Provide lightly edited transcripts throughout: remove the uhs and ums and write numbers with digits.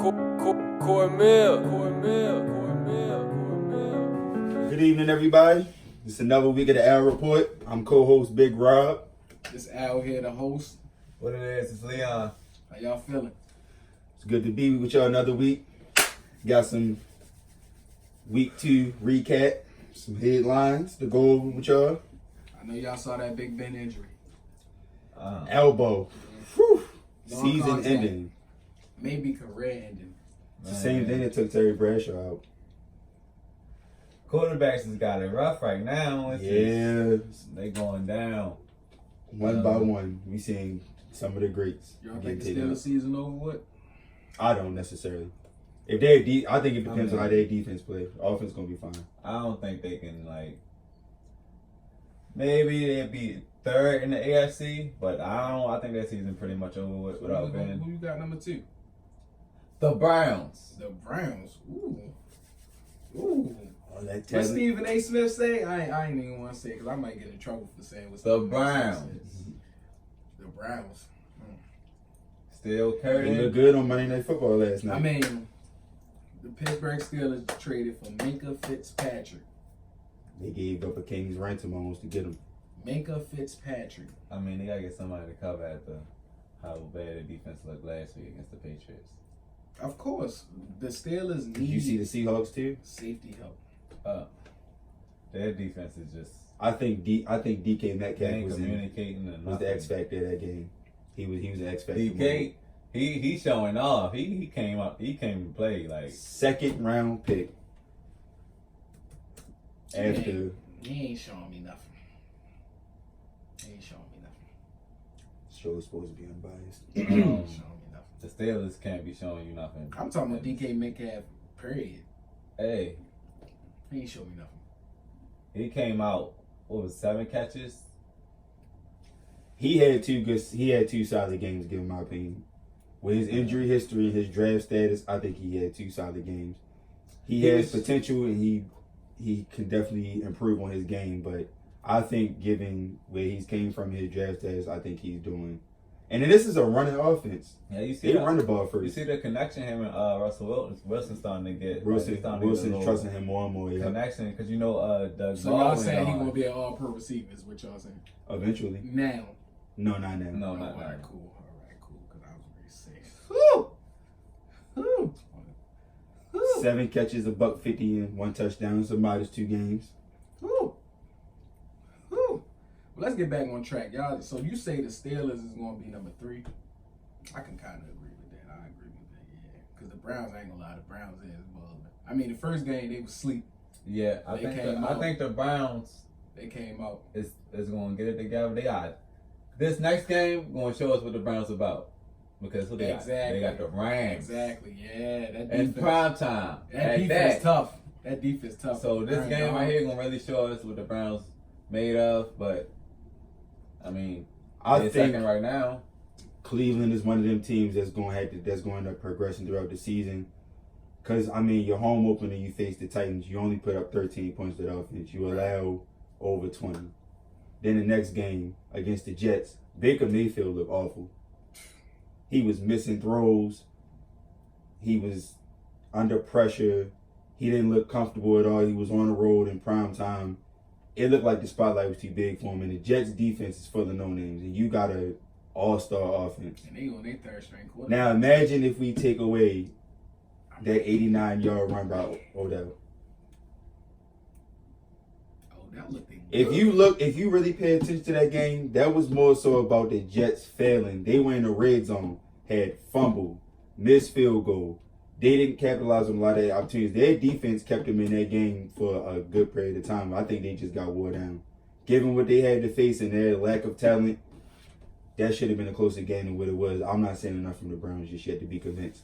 Good evening, everybody. It's another week of the Al Report. I'm co-host Big Rob. It's Al here, the host. What it is, it's Leon. How y'all feeling? It's good to be with y'all another week. Got some week 2 recap, some headlines to go over with y'all. I know y'all saw that Big Ben injury. Elbow. Whew. Long Season contact. ending. Maybe career ending. It's the same thing that took Terry Bradshaw out. Quarterbacks has got it rough right now. They going down. One by one, we seeing some of the greats. Y'all getting think the taken Steelers out. season over with? I don't necessarily. If they're I think it depends on how their defense play. Offense gonna be fine. I don't think they can, maybe they'll be third in the AFC, but I think that season pretty much over with without Ben. Who you got number 2? The Browns. The Browns. Ooh. Ooh. All that What talent. Stephen A. Smith say? I ain't even want to say it because I might get in trouble for saying what The Stephen A. Smith Browns. says. The Browns. Still They Curry. looked good on Monday Night Football last night. I mean, the Pittsburgh Steelers traded for Minka Fitzpatrick. They gave up a king's ransom almost to get him. Minka Fitzpatrick. I mean, they got to get somebody to cover after how bad the defense looked last week against the Patriots. Of course, the Steelers need Did you see the Seahawks too? safety help. Their defense is just I think DK they Metcalf ain't was communicating and the X nothing. factor of that game. He was an X factor. DK, he showing off. He came up. He came to play like. Second round pick. After He ain't showing me nothing. He ain't showing me nothing. show is supposed to be unbiased. He ain't showing me nothing. The Steelers can't be showing you nothing. I'm talking about DK Metcalf, period. Hey, He ain't showing me nothing. he came out. What was 7 catches? He had two solid games, in my opinion. With his injury history and his draft status, I think he had 2 solid games. He has potential and he can definitely improve on his game, but I think given where he's came from, his draft status, I think he's doing. And then this is a running offense. Yeah, you see They run the ball first. You see the connection him and Russell Wilson starting to get. Wilson's trusting him more and more. Yeah. Connection because Doug So y'all Baldwin saying he on. gonna be an all-pro receiver is what y'all saying? Eventually. Now. No, not now. No, All not right, now. cool. All right, cool. Because I was very safe. Woo! Woo! Woo! 7 catches, $150 and 1 touchdown. Somebody's 2 games. Woo! Woo! Well, let's get back on track, y'all. So you say the Steelers is going to be number 3. I can kind of agree with that. I agree with that, yeah. Because the Browns, I ain't going to lie, the Browns is bugging. I mean, the first game, they was sleep. Yeah, I think the Browns They came out. is going to get it together. They got this next game going to show us what the Browns about because who they got? They got the Rams. Exactly, yeah. That In defense, prime time. that defense tough. That defense tough. So this Aaron game Donald. right here gonna really show us what the Browns made of. But I mean, I they're think second right now. Cleveland is one of them teams that's going to progressing throughout the season. Because, I mean, your home opener, you face the Titans. You only put up 13 points to the offense. You allow over 20. Then the next game against the Jets, Baker Mayfield looked awful. He was missing throws. He was under pressure. He didn't look comfortable at all. He was on the road in prime time. It looked like the spotlight was too big for him. And the Jets defense is full of no-names. And you got an all-star offense. And they on their third string quarterback. Now imagine if we take away that 89-yard run by Odell. That looked good. If you really pay attention to that game, that was more so about the Jets failing. They were in the red zone, had fumble, missed field goal. They didn't capitalize on a lot of their opportunities. Their defense kept them in that game for a good period of time. I think they just got wore down. Given what they had to face and their lack of talent, that should have been a closer game than what it was. I'm not saying enough from the Browns just yet to be convinced.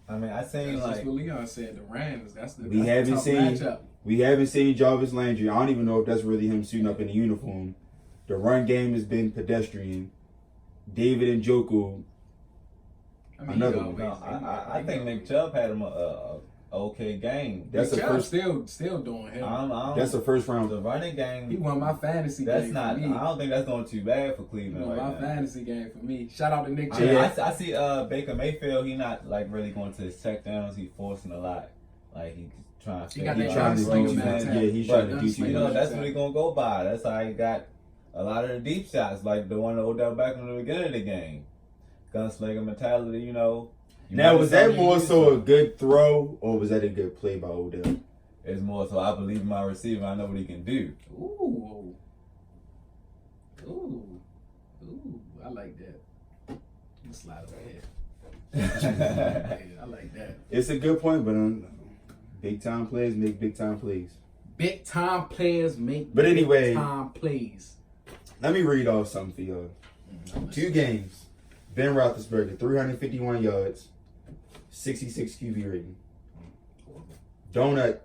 I mean, I seen That's what Leon said. The Rams. That's the We haven't tough seen matchup. We haven't seen Jarvis Landry. I don't even know if that's really him suiting up in the uniform. The run game has been pedestrian. David Njoku, I mean, another you one. always- I think Nick Chubb had him a okay game. That's Nick a Chubb first. still doing him. That's a first round. The running game. He won my fantasy That's game not. for me. I don't think that's going too bad for He Cleveland won right my now. fantasy game for me. Shout out to Nick Chubb. I see Baker Mayfield. He not like really going to his checkdowns. He forcing a lot. Like he's trying to. He got He's that trying to gunslinger do too much. mentality. Yeah, he's trying to But do too You much. know, that's what he gonna go by. That's how he got a lot of the deep shots, like the one that Odell Beckham in the beginning of the game. Gunslinger mentality, you know. Now, was that more so a good throw, or was that a good play by Odell? It's more so I believe in my receiver. I know what he can do. Ooh. I like that. I'm slide over here. I like that. It's a good point, but big time players make big time plays. Big time players make But anyway, big time plays. let me read off something for y'all. 2 games. Ben Roethlisberger, 351 yards, 66 QB rating. Donut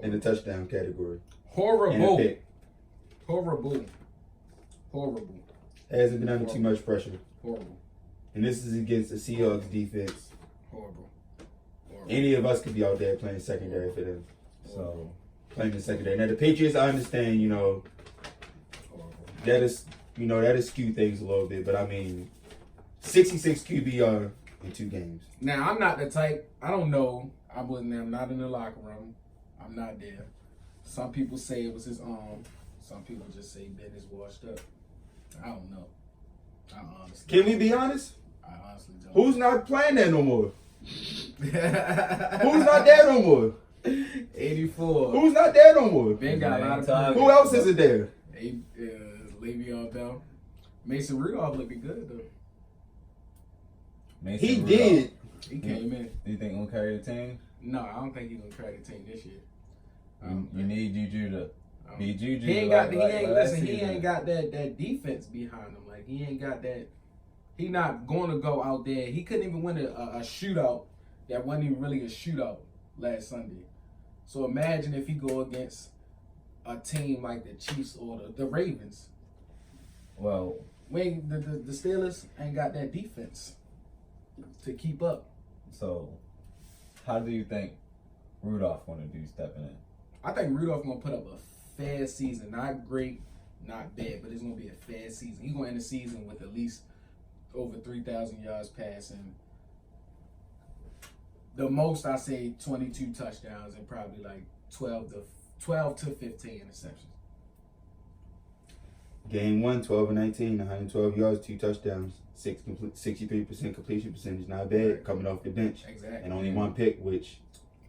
in the touchdown category. And a Horrible. pick. Horrible. Hasn't been under too much pressure. Horrible. And this is against the Seahawks defense. Horrible. Any of us could be out there playing secondary for them. So Playing the secondary. Now the Patriots, I understand, that is skew things a little bit, but I mean 66 QBR in 2 games. Now I'm not the type. I don't know. I'm not in the locker room. I'm not there. Some people say it was his arm. Some people just say Ben is washed up. I don't know. I honestly. Can we be honest? I honestly don't. Who's not playing there no more? Who's not there no more? 84. Who's not there no more? Ben got a lot of Who else is it there? Le'Veon Bell. Mason Rudolph looking good though. Mason He Rudolph, did. He came in. Do you think he'll carry the team? No, I don't think he's gonna carry the team this year. You need Juju to be Juju. He ain't like- got. like He ain't last listen. He season. ain't got that defense behind him. Like he ain't got that. He not going to go out there. He couldn't even win a shootout. That wasn't even really a shootout last Sunday. So imagine if he go against a team like the Chiefs or the Ravens. Well, When the Steelers ain't got that defense to keep up. so how do you think Rudolph going to do stepping in? I think Rudolph gonna put up a fair season. Not great, not bad, but it's gonna be a fair season. He's gonna end the season with at least over 3,000 yards passing. The most I say 22 touchdowns and probably like 12 to 15 interceptions. Game 1, 12 and 19, 112 yards, 2 touchdowns, 63% completion percentage. Not bad coming off the bench. Exactly. And only 1 pick, which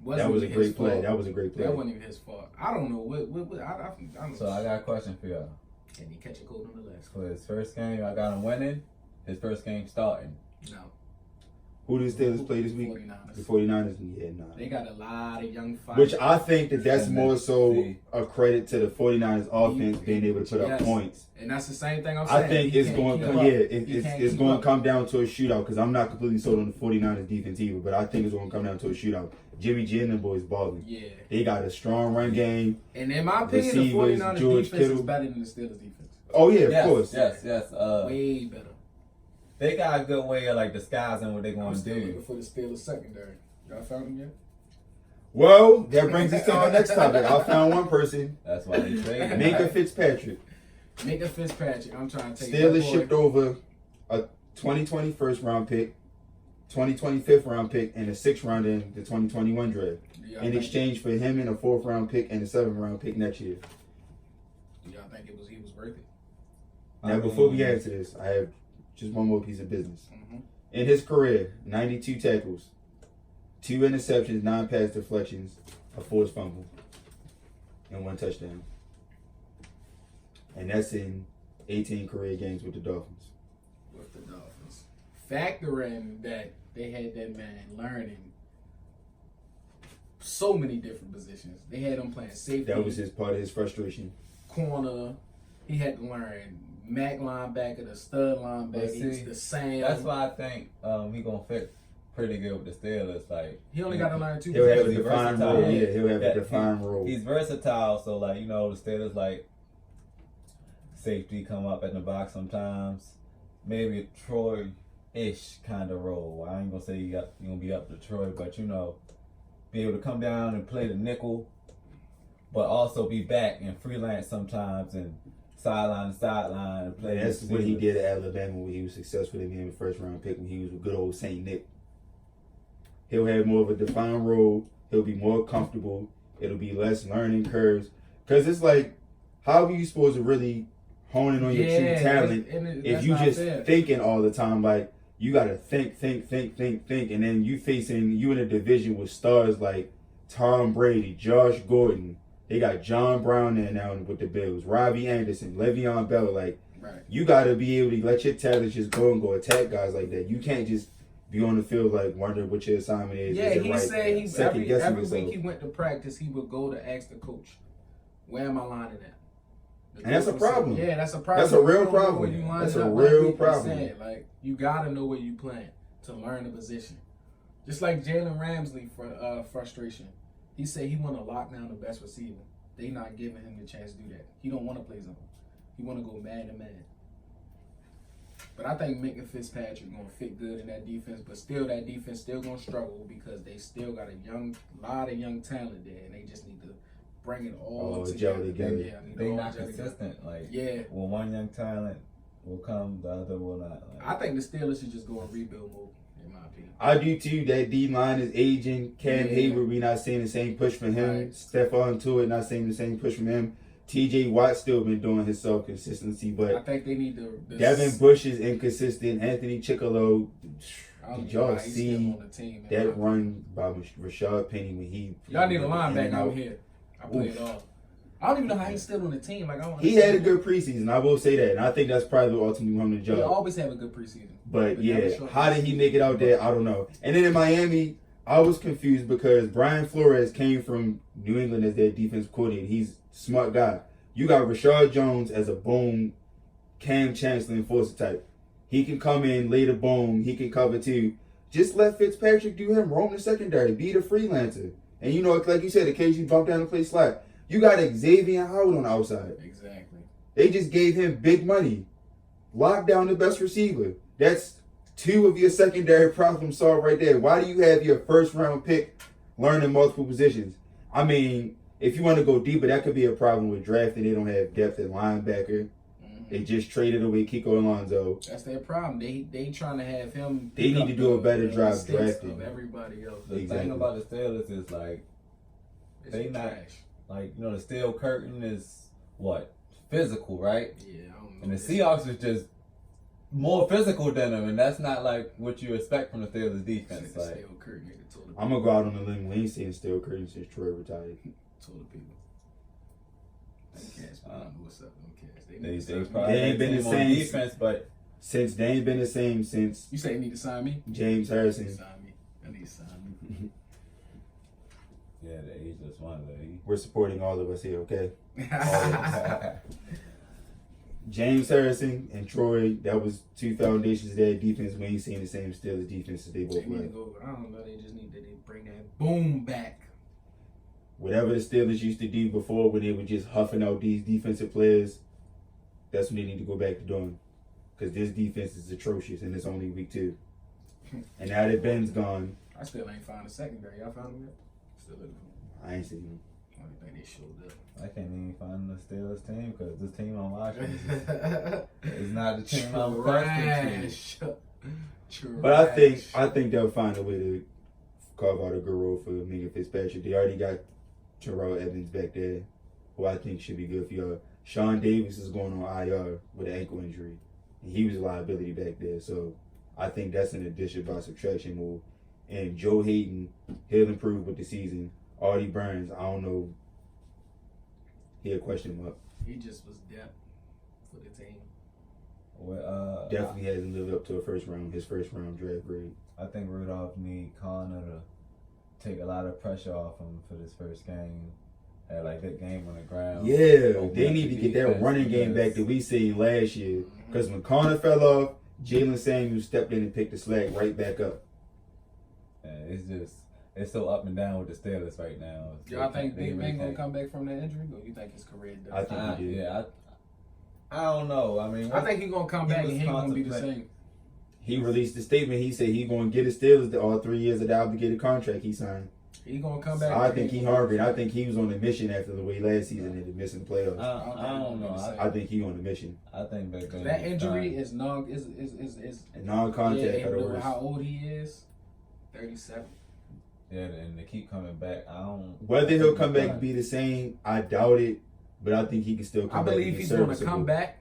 Wasn't that was a even great his play. fault. That was a great play. That wasn't even his fault. I don't know what I don't So I got a question for y'all. Can he catch a cold on the left? For his first game, I got him winning. His first game starting. No. Who did the Steelers play this week? 49ers. The 49ers? Yeah, nah. They got a lot of young fighters. Which I think that's more so See. a credit to the 49ers offense being able to put up Yes. points. And that's the same thing I'm saying. I think He it's can't going keep to up. yeah, He can't it's keep going up. to come down to a shootout because I'm not completely sold on the 49ers defense either, but I think it's going to come down to a shootout. Jimmy G and the boys balling. Yeah. They got a strong run game. And in my opinion, the Receivers, 49ers George defense is Kittle. better than the Steelers defense. Oh yeah, of Yes, course. Yes. Way better. They got a good way of like disguising what they're I'm going to still do. looking for the Steelers secondary. Y'all found them yet? Well, that brings us to our next topic. I found one person, That's why they traded. Minka Fitzpatrick. Minka Fitzpatrick. I'm trying to take Steelers that boy. shipped over a 2020 first round pick, 2020 fifth round pick, and a 6th round in the 2021 draft Do y'all in think- exchange for him and a 4th round pick and a 7th round pick next year. Do y'all think he was worth it? Now, before we answer this, I have just one more piece of business. Mm-hmm. In his career, 92 tackles, 2 interceptions, 9 pass deflections, a forced fumble, and 1 touchdown. And that's in 18 career games with the Dolphins. With the Dolphins. Factor in that they had that man learning so many different positions. They had him playing safety. That was his part of his frustration. Corner. He had to learn Mac linebacker, the stud linebacker, But see, the Sam. That's why I think he gonna fit pretty good with the Steelers. Like He only got to learn 2 He'll have a positions. defined versatile. role. Yeah, he'll have Yeah, a defined role. he's versatile. So like the Steelers like safety come up in the box sometimes. Maybe a Troy-ish kind of role. I ain't gonna say you gonna be up to Troy, but be able to come down and play the nickel, but also be back and freelance sometimes and sideline to sideline and play. That's what he did at Alabama when he was successful in being the first round pick when he was with good old Saint Nick. He'll have more of a defined role. He'll be more comfortable. It'll be less learning curves. Because it's like, how are you supposed to really hone in on your true talent if you just thinking all the time? Like, you got to think. And then you in a division with stars like Tom Brady, Josh Gordon. They got John Brown there now with the Bills. Robbie Anderson, Le'Veon Bell. Like, you got to be able to let your talent just go and go attack guys like that. You can't just be on the field like wondering what your assignment is. Yeah, he said every himself. week he went to practice, he would go to ask the coach, "Where am I lining at?" And that's a problem. Yeah, that's a problem. That's a real problem. That's a real problem. Like, you gotta know where you playing to learn the position. Just like Jalen Ramsey for frustration. He said he want to lock down the best receiver. They not giving him the chance to do that. He don't want to play zone. He want to go man to man. But I think Minka Fitzpatrick gonna fit good in that defense. But still, that defense still gonna struggle because they still got a lot of young talent there, and they just need to bring it all together. Yeah, they not consistent. Like, when one young talent will come, the other will not. Like, I think the Steelers should just go in rebuild mode. In my opinion, I do too. That D line is aging. Cam Hayward, we not seeing the same push from him. Right. Stephon Tuitt, not seeing the same push from him. T.J. Watt still been doing his self-consistency, but I think they need to. Devin Bush is inconsistent. Anthony Chickalo, did y'all see on the team, that run by Rashad Penny when he? Y'all need a linebacker out here. I play it off. I don't even know how he's still on the team. Like, I don't he had a good preseason. I will say that, and I think that's probably what ultimately won the job. He always have a good preseason. But yeah, how did he make it out there? I don't know. And then in Miami, I was confused because Brian Flores came from New England as their defense coordinator. He's a smart guy. You got Rashad Jones as a boom, Cam Chancellor enforcer type. He can come in, lay the boom. He can cover too. Just let Fitzpatrick do him. Roam the secondary. Be the freelancer. And you know, like you said, in case you bump down and play slot, you got Xavier Howard on the outside. Exactly. They just gave him big money. Lock down the best receiver. That's two of your secondary problems solved right there. Why do you have your first round pick learning multiple positions? I mean, if you want to go deeper, that could be a problem with drafting. They don't have depth at linebacker. They just traded away Kiko Alonso. That's their problem. They trying to have him. They need to do a better job drafting. Of everybody else. The thing about the Steelers is like they not trash. Like, you know, the steel curtain is what? Physical, right? Yeah, I don't know. And the Seahawks is just more physical than them, and that's not like what you expect from the Steelers defense. Like, steel curtain, nigga, told I'm gonna go out on a limb. We ain't seen steel curtain since Troy retired. Told the people. Them cats, I don't know what's up. Them cats. They ain't been the same defense, but since they ain't been the same since. You say you need to sign me? James Harrison. I need to sign me. Yeah, the ageless one. We're supporting all of us here, okay? James Harrison and Troy, that was two foundations of their defense. We ain't seen the same Steelers defense as they both were. I don't know. They just need to bring that boom back. Whatever the Steelers used to do before when they were just huffing out these defensive players, that's what they need to go back to doing. Because this defense is atrocious and it's only week 2. And now that Ben's gone. I still ain't found a secondary. Y'all found him yet? Still looking for him. I ain't seen him. I don't think they showed up. I can't even find the Steelers team because this team I'm watching is not the team I'm accustomed to. But I think they'll find a way to carve out a good role for Minka Fitzpatrick. They already got Terrell Evans back there, who I think should be good for y'all. Sean Davis is going on IR with an ankle injury, and he was a liability back there. So I think that's an addition by subtraction move. And Joe Hayden, he'll improve with the season. Artie Burns, I don't know. He'll question him up. He just was depth for the team. Well, definitely hasn't lived up to his first round draft grade. I think Rudolph need Connor to take a lot of pressure off him for this first game. Had like that game on the ground. Yeah, they need to get that running game back that we seen last year. Because when Connor fell off, Jalen Samuels stepped in and picked the slack right back up. It's so up and down with the Steelers right now. Y'all think Big Ben gonna come back from that injury, or you think his career done? I think he did. Yeah, I don't know. I mean, I think he's gonna come back and he ain't gonna be the same. He released a statement. He said he's gonna get his Steelers all 3 years of the obligated contract he signed. He gonna come back. I think he hungry. I think he was on a mission after the way last season and missing the playoffs. I don't know. I think he on a mission. I think Big Ben. That injury is non And non-contact yeah, at the and worst. how old he is, 37. Yeah, and they keep coming back. I don't. Whether he'll come back and be the same, I doubt it. But I think he can still come I back. believe and be he's gonna serviceable. come back,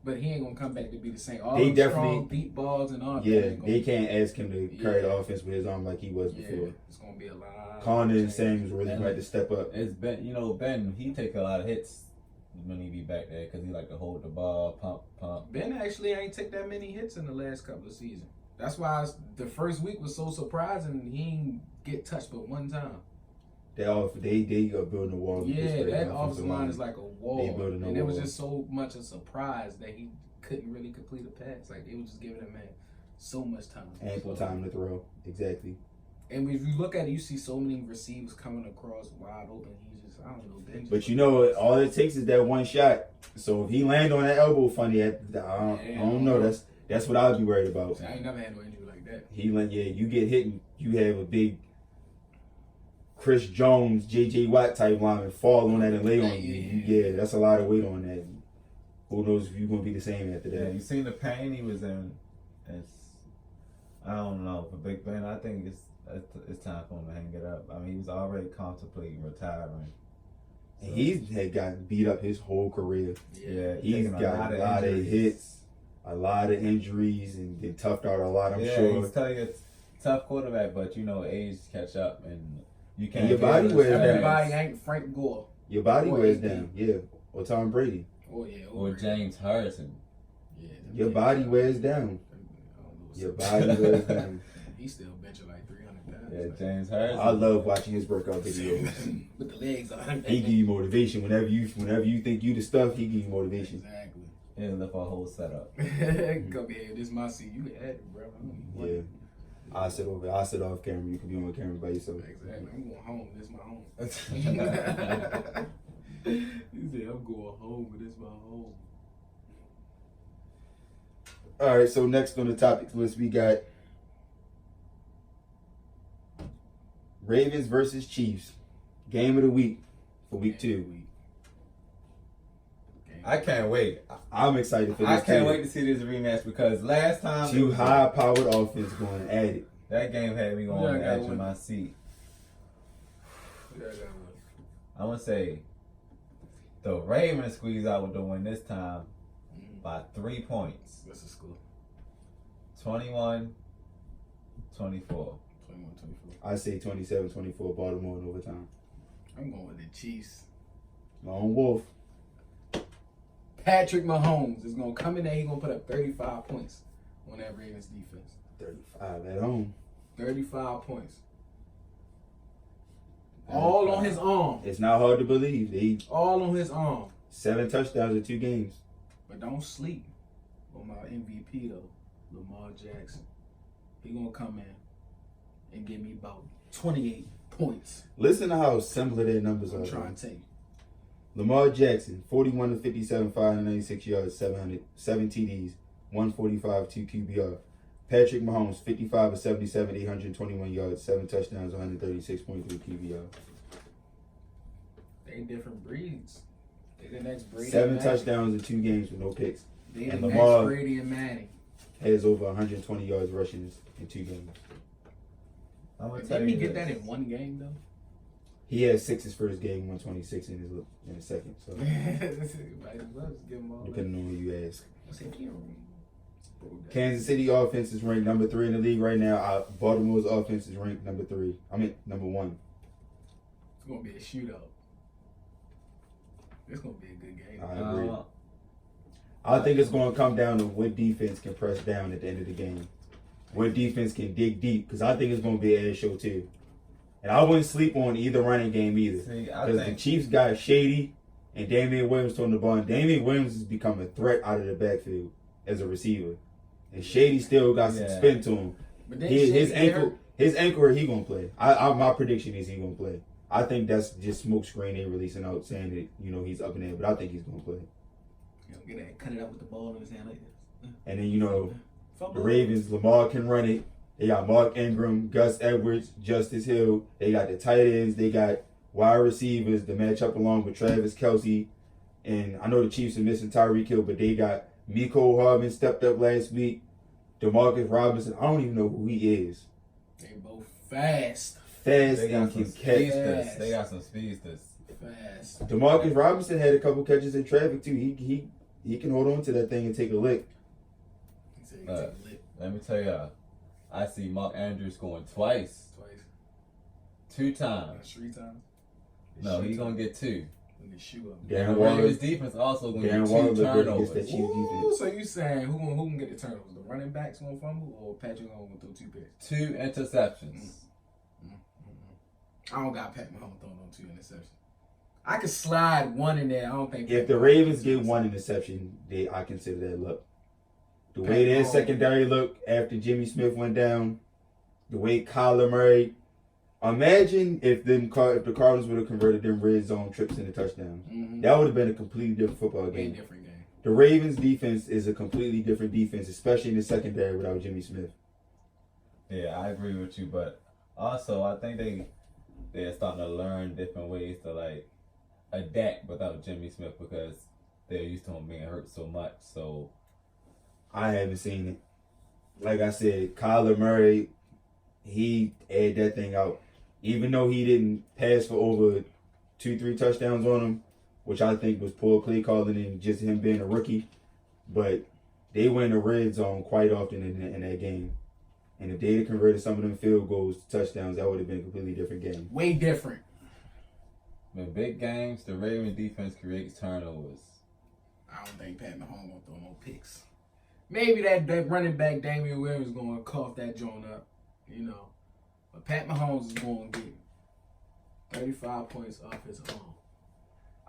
but he ain't gonna come back to be the same. All They them definitely- strong deep balls and all. Yeah, that ain't they gonna- can't ask him to carry the Yeah. offense with his arm like he was before. It's gonna be a lot. Connor and change. Samuels really And had to step up. It's Ben. Ben. He take a lot of hits when he be back there because he like to hold the ball, pump. Ben actually ain't take that many hits in the last couple of seasons. That's why the first week was so surprising. He ain't get touched but one time. They are building a wall. Yeah, that offensive line is like a They wall, building a and it was wall. just so much a surprise that he couldn't really complete a pass. Like they was just giving him so much time, ample time to throw. Exactly. And if you look at it, you see so many receivers coming across wide open. He just, I don't know. Ben just But you know, all it takes is that one shot. So if he land on that elbow funny, I don't know. That's what I'd be worried about. I ain't never had no injury like that. You get hit and you have a big Chris Jones, J.J. Watt type lineman fall on that and lay on you. Yeah, that's a lot of weight on that. Who knows if you're going to be the same after Yeah, that. you seen the pain he was in. I don't know. For Big Ben, I think it's time for him to hang it up. I mean, he was already contemplating retiring. And he's had gotten beat up his whole career. Yeah, He's taking got a lot of injuries. hits, a lot of injuries, and been toughed out a lot, I'm yeah, sure. he's telling you it's a tough quarterback, but you know, age catch up and you can't. And your be body able to wears stand. down. Everybody ain't Frank Gore. Your body Or wears AD. down, yeah. Or Tom Brady. Oh yeah. Or James Harrison. Yeah. Your body wears down. Your body wears down. He's still benching like 300 pounds. Yeah, Like, James Harrison. I love watching his workout videos. with the legs on. He give you motivation. Whenever you think you the stuff, he give you motivation. Exactly. He'll lift our whole setup. Come here, this is my seat. You can add it, bro. Yeah. I sit off camera. You can be on camera by yourself. Exactly. I'm going home. This is my home. He said, I'm going home, but this is my home. All right. So next on the topics list, we got Ravens versus Chiefs. Game of the week for week 2. I can't wait. I'm excited for this. I can't too. wait to see this rematch because last time Two high-powered offense going at it. that game had me Yeah, on I the got edge of one. my seat. Yeah, I got one. I'm gonna say the Ravens squeeze out with the win this time by 3 points. What's the score? 21-24. 21-24. I say 27-24 Baltimore in overtime. I'm going with the Chiefs. Lone Wolf. Patrick Mahomes is going to come in there. He's going to put up 35 points on that Ravens defense. 35 at home. 35 points. All on his arm. It's not hard to believe. They All on his arm. 7 touchdowns in 2 games. But don't sleep on my MVP, though, Lamar Jackson. He going to come in and give me about 28 points. Listen to how similar their numbers I'm are. trying to tell you. Lamar Jackson, 41 to 57, 596 yards, 7 TDs, 145, 2 QBR. Patrick Mahomes, 55 to 77, 821 yards, 7 touchdowns, 136.3 QBR. They different breeds. They the next Brady 7 and Manning. touchdowns in 2 games with no picks. They the and next Lamar- Brady and Manning. Has over 120 yards rushing in 2 games. I'm gonna tell Didn't he you get this. that in one game, though? He had 6 his first game, 126 in his second. So Might as well just give him all that. depending on who you ask. Let's see if he don't- Kansas City offense is ranked number 3 in the league right now. Baltimore's offense is ranked number 1. It's gonna be a shootout. It's gonna be a good game. I agree. I think it's going to come down to what defense can press down at the end of the game. What defense can dig deep. Because I think it's going to be an ass show too. And I wouldn't sleep on either running game either. See, I Because the think Chiefs got Shady and Damian Williams throwing the ball. And Damian Williams has become a threat out of the backfield as a receiver. And Shady still got some spin to him. But then His Shady ankle, he going to play. My prediction is he going to play. I think that's just smoke screen they releasing out saying that, he's up in there. But I think he's going to play. Get that, cut it up with the ball in his hand like this. And then, the Fumble. Ravens, Lamar can run it. They got Mark Ingram, Gus Edwards, Justice Hill. They got the tight ends. They got wide receivers to match up along with Travis Kelce. And I know the Chiefs are missing Tyreek Hill, but they got Mecole Hardman stepped up last week. DeMarcus Robinson, I don't even know who he is. They both fast. Fast They got and some can catch. speedsters. They got some speedsters. Fast. DeMarcus Robinson had a couple catches in traffic too. He can hold on to that thing and take a lick. He said he can take a lick. Let me tell y'all, I see Mark Andrews scoring twice. 2 times. That's 3 times. No, he's going to get 2. When they shoot up. Darren And the Waller- Ravens defense also going to Darren get Waller 2 looked good against turnovers. that Chiefs Ooh, defense. so you saying who can get the turnovers? The running backs gonna fumble or Patrick gonna throw 2 picks? 2 interceptions. I don't got Pat Mahomes throwing on 2 interceptions. I could slide 1 in there. I don't think. If the Ravens get 1 interception, I consider that luck. The way their secondary looked after Jimmy Smith went down, the way Kyler Murray. Imagine if the Cardinals would have converted them red zone trips into touchdowns. Mm-hmm. That would have been a completely different football Way game. different game. The Ravens defense is a completely different defense, especially in the secondary without Jimmy Smith. Yeah, I agree with you, but also I think they're starting to learn different ways to like adapt without Jimmy Smith because they're used to him being hurt so much. So I haven't seen it. Like I said, Kyler Murray, he aired that thing out. Even though he didn't pass for over 2-3 touchdowns on him, which I think was poor play calling and just him being a rookie, but they went in the red zone quite often in that game. And if they'd have converted some of them field goals to touchdowns, that would have been a completely different game. Way different. in big games, the Ravens defense creates turnovers. I don't think Pat Mahomes gonna throw no picks. Maybe that running back Damian Williams is gonna cough that joint up, you know. But Pat Mahomes is gonna get 35 points off his own.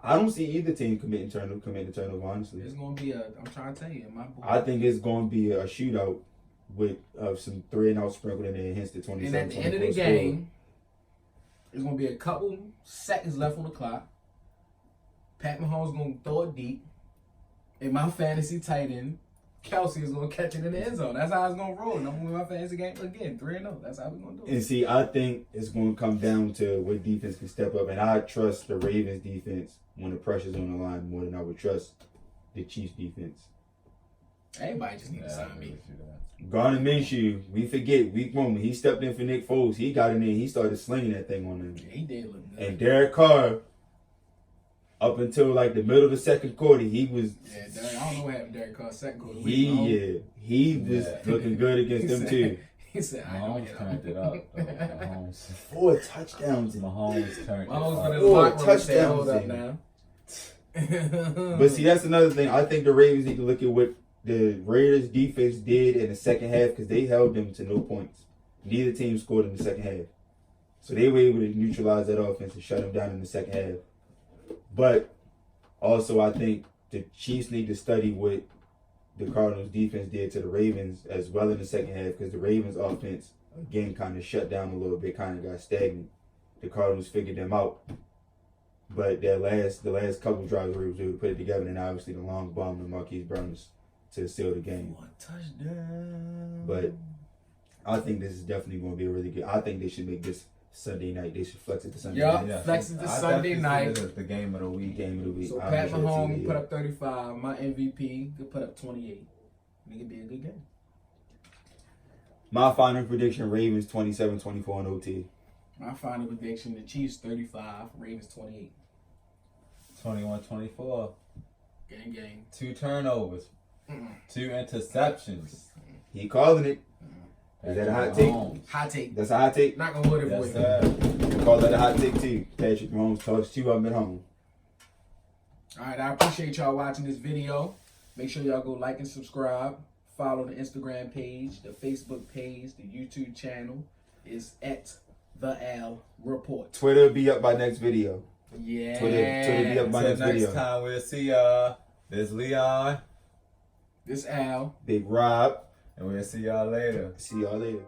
I don't see either team committing turnover, honestly. It's gonna be I'm trying to tell you, my boy. I think it's going to be a shootout with some 3-and-out sprinkled in there, hence the 27-24 And at the end of the score. game, there's gonna be a couple seconds left on the clock. Pat Mahomes gonna throw it deep. And my fantasy tight end, Kelsey, is gonna catch it in the end zone. That's how it's gonna roll. And I'm gonna win my fantasy game again, 3-0. That's how we're gonna do it. And see, I think it's going to come down to what defense can step up. And I trust the Ravens defense when the pressure's on the line more than I would trust the Chiefs defense. Everybody just need to sign me. Garner Minshew, we forget, week 1, when he stepped in for Nick Foles, he got in there and he started slinging that thing on him. Yeah, he did look good. And Derek Carr, up until like the middle of the second quarter, he was... Yeah, Derek, I don't know what happened to Derek Carr's second quarter. He was looking good against them too. He said, I know Mahomes turned it up, though. Mahomes 4 touchdowns. Mahomes turned it Mahomes up. went in the Four locker room and said, hold up touchdowns now. But see, that's another thing. I think the Ravens need to look at what the Raiders defense did in the second half because they held them to no points. Neither team scored in the second half. So they were able to neutralize that offense and shut them down in the second half. But also I think the Chiefs need to study what the Cardinals defense did to the Ravens as well in the second half because the Ravens offense, again, kind of shut down a little bit, kind of got stagnant. The Cardinals figured them out. But the last couple drives were able to put it together, and obviously the long bomb to Marquise Brown's to seal the game. One touchdown. But I think this is definitely going to be a really good. I think they should make this Sunday night. They should flex it to Sunday Yup. night. Yeah, Flex it to I Sunday definitely see night. this as the game of the week. Game of the week. So I'm Pat sure it's Mahomes either, put up 35. My MVP could put up 28. Make it be a good game. My final prediction: Ravens 27-24 in OT. My final prediction: the Chiefs 35, Ravens 28. 21-24. Gang. 2 turnovers. 2 interceptions. He calling it. Is that a hot take? Mahomes. Hot take. That's a hot take. Not gonna vote it for Yes, you. sir. Call that a hot take too. Patrick Mahomes talks you up at home. All right, I appreciate y'all watching this video. Make sure y'all go like and subscribe. Follow the Instagram page, the Facebook page, the YouTube channel is at The Al Report. Twitter will be up by next video. Yeah. Twitter be up by Until next video. next time, we'll see y'all. This Leon, This Al. Big Rob. and we'll see y'all later. See y'all later.